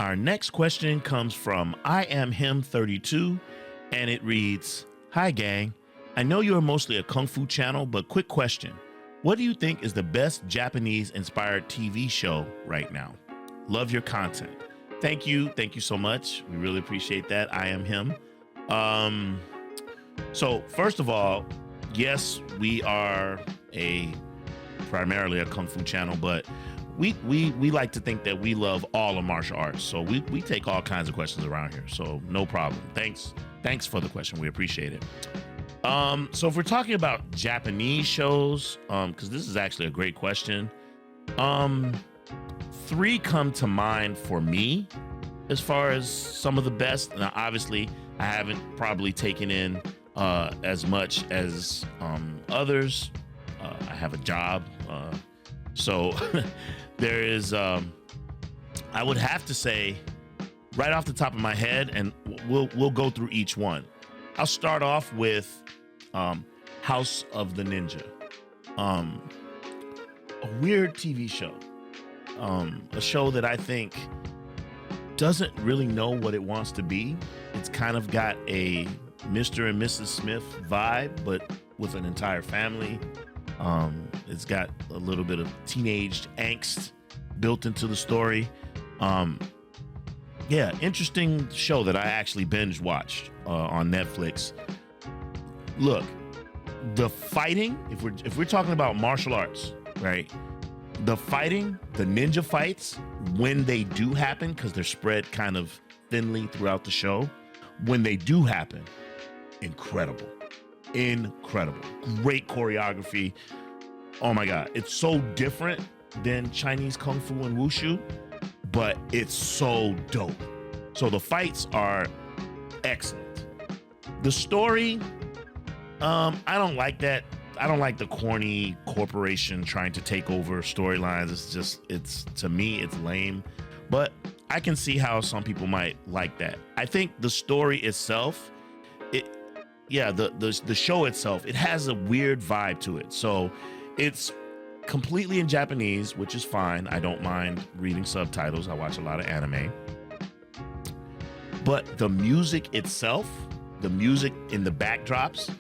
Our next question comes from I am him 32, and it reads, "Hi gang, I know you are mostly a Kung Fu channel, but quick question. What do you think is the best Japanese inspired TV show right now? Love your content." Thank you so much. We really appreciate that. I am him. So first of all, yes, we are primarily a Kung Fu channel, but we like to think that we love all of martial arts. So we take all kinds of questions around here. So no problem. Thanks for the question. We appreciate it. So if we're talking about Japanese shows, because this is actually a great question, three come to mind for me as far as some of the best. Now, obviously, I haven't probably taken in as much as others. I have a job, so there is. I would have to say, right off the top of my head, and we'll go through each one. I'll start off with House of the Ninja, a weird TV show, a show that I think doesn't really know what it wants to be. It's kind of got a Mr. and Mrs. Smith vibe, but with an entire family. It's got a little bit of teenage angst built into the story. Yeah, interesting show that I actually binge watched on Netflix. Look, the fighting, if we're talking about martial arts, right? The fighting, the ninja fights, when they do happen, because they're spread kind of thinly throughout the show, when they do happen, incredible. Great choreography. Oh my God, it's so different than Chinese Kung Fu and Wushu, but it's so dope. So the fights are excellent. The story, I don't like that. I don't like the corny corporation trying to take over storylines. To me, it's lame, but I can see how some people might like that. I think the story itself, the show itself, it has a weird vibe to it. So it's completely in Japanese, which is fine. I don't mind reading subtitles. I watch a lot of anime. But the music itself, the music in the backdrops,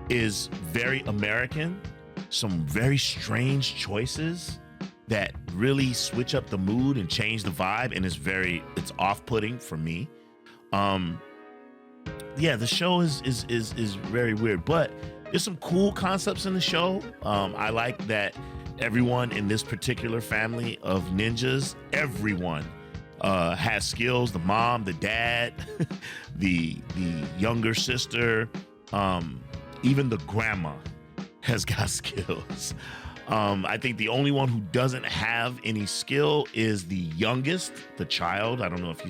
is very American. Some very strange choices that really switch up the mood and change the vibe, and it's off-putting for me. Yeah, the show is very weird, but there's some cool concepts in the show. I like that everyone in this particular family of ninjas, everyone has skills. The mom, the dad, the younger sister, even the grandma has got skills. I think the only one who doesn't have any skill is the youngest, the child. I don't know if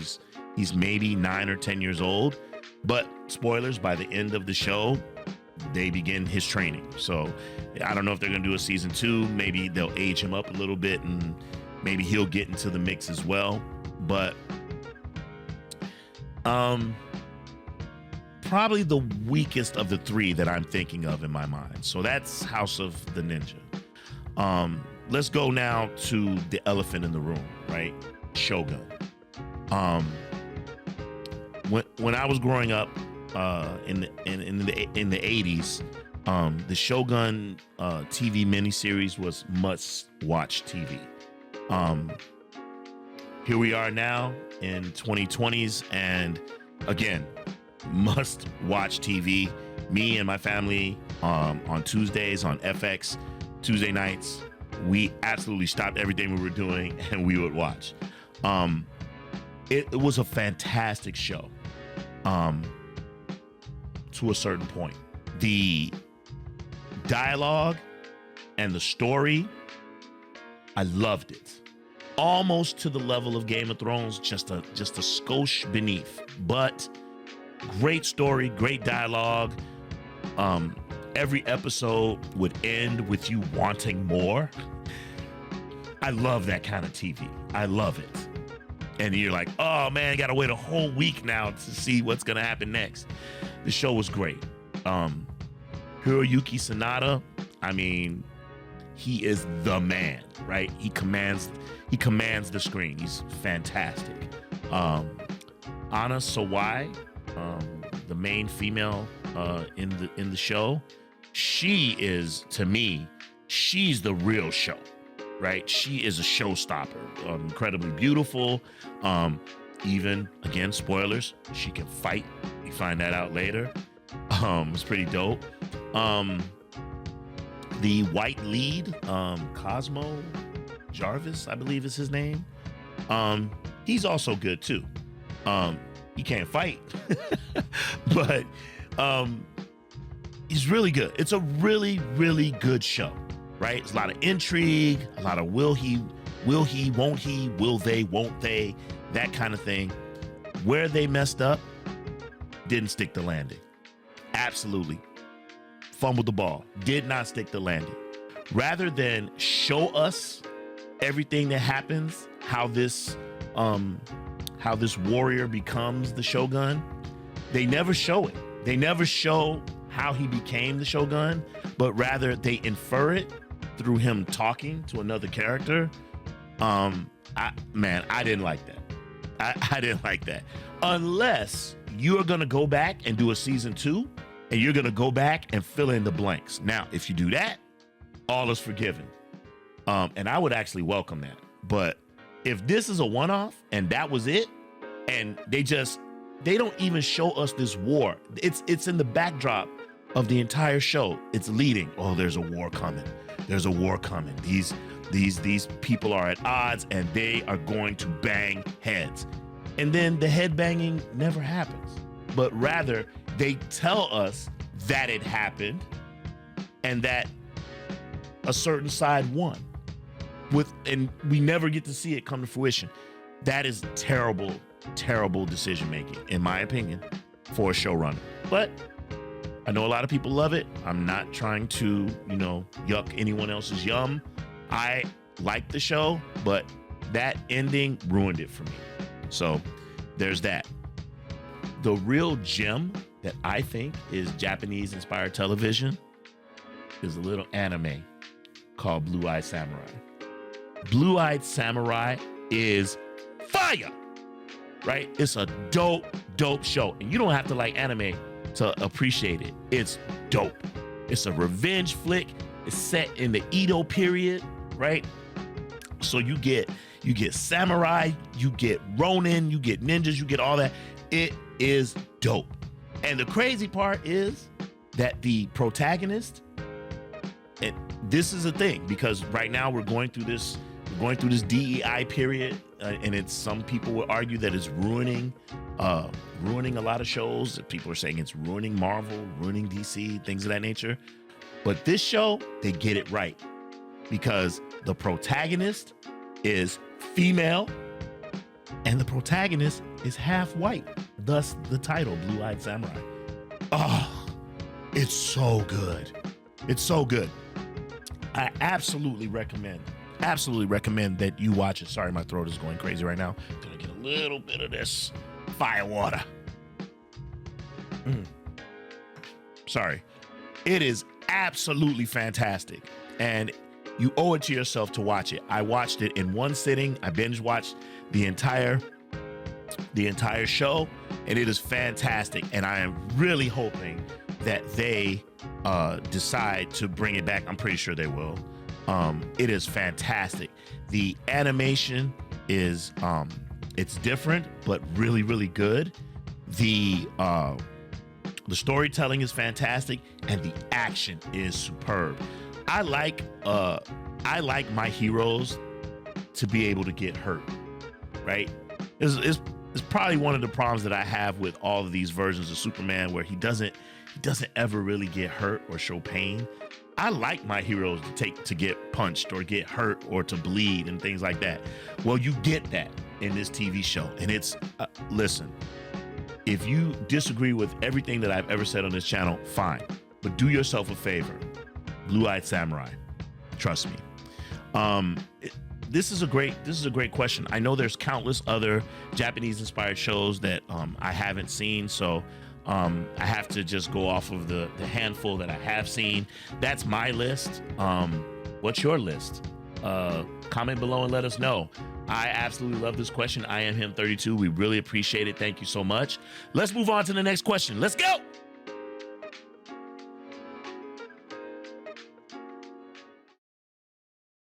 he's maybe 9 or 10 years old, but spoilers, by the end of the show, they begin his training. So I don't know if they're gonna do a season 2. Maybe they'll age him up a little bit and maybe he'll get into the mix as well. But probably the weakest of the three that I'm thinking of in my mind. So that's House of the Ninja. Let's go now to the elephant in the room, right? Shogun. When I was growing up in the 80s, the Shogun TV miniseries was must-watch TV. Here we are now in 2020s, and again, must-watch TV. Me and my family on Tuesdays on FX, Tuesday nights, we absolutely stopped everything we were doing and we would watch. It was a fantastic show to a certain point. The dialogue and the story, I loved it. Almost to the level of Game of Thrones, just a skosh beneath, but great story, great dialogue. Every episode would end with you wanting more. I love that kind of TV. I love it. And you're like, oh man, I gotta wait a whole week now to see what's gonna happen next. The show was great. Hiroyuki Sanada, I mean, he is the man, right? He commands the screen. He's fantastic. Um, Anna Sawai, the main female in the show, she is, to me, she's the real show, right? She is a showstopper, incredibly beautiful. Even again, spoilers, she can fight. We find that out later. It's pretty dope. The white lead, Cosmo Jarvis, I believe is his name. He's also good too. He can't fight, but he's really good. It's a really, really good show, right? It's a lot of intrigue, a lot of will he, won't he, will they, won't they, that kind of thing. Where they messed up, didn't stick the landing. Absolutely. Fumbled the ball, did not stick the landing. Rather than show us everything that happens, how this warrior becomes the Shogun, they never show it. They never show how he became the Shogun, but rather they infer it through him talking to another character. I didn't like that. I didn't like that. Unless you are gonna go back and do a season 2, and you're gonna go back and fill in the blanks. Now, if you do that, all is forgiven. And I would actually welcome that. But if this is a one-off and that was it, and they don't even show us this war. It's in the backdrop of the entire show. It's leading. Oh, there's a war coming. There's a war coming. These people are at odds and they are going to bang heads. And then the head banging never happens. But rather, they tell us that it happened and that a certain side won. And we never get to see it come to fruition. That is terrible, terrible decision making, in my opinion, for a showrunner. But I know a lot of people love it. I'm not trying to, yuck anyone else's yum. I like the show, but that ending ruined it for me. So there's that. The real gem that I think is Japanese inspired television is a little anime called Blue-Eyed Samurai. Blue-Eyed Samurai is fire, right? It's a dope show. And you don't have to like anime to appreciate it. It's dope. It's a revenge flick. It's set in the Edo period, right? So you get samurai, you get ronin, you get ninjas, you get all that. It is dope. And the crazy part is that the protagonist, and this is a thing because right now we're going through this DEI period, and it's, some people would argue that it's ruining a lot of shows. People are saying it's ruining Marvel, ruining DC, things of that nature. But this show, they get it right because the protagonist is female and the protagonist is half white. Thus the title, Blue-Eyed Samurai. Oh, it's so good. It's so good. I absolutely recommend that you watch it. Sorry, my throat is going crazy right now. Gonna get a little bit of this fire water. Sorry. It is absolutely fantastic. And you owe it to yourself to watch it. I watched it in one sitting. I binge watched the entire show, and it is fantastic. And I am really hoping that they decide to bring it back. I'm pretty sure they will. It is fantastic. The animation is it's different, but really, really good. The storytelling is fantastic, and the action is superb. I like my heroes to be able to get hurt, right? It's probably one of the problems that I have with all of these versions of Superman, where he doesn't ever really get hurt or show pain. I like my heroes to get punched or get hurt or to bleed and things like that. Well, you get that in this TV show, and it's listen. If you disagree with everything that I've ever said on this channel, fine, but do yourself a favor. Blue-Eyed Samurai, trust me. This is a great question. I know there's countless other Japanese inspired shows that I haven't seen, so I have to just go off of the handful that I have seen. That's my list. What's your list comment below and let us know. I absolutely love this question. I am him 32. We really appreciate it. Thank you so much. Let's move on to the next question. Let's go.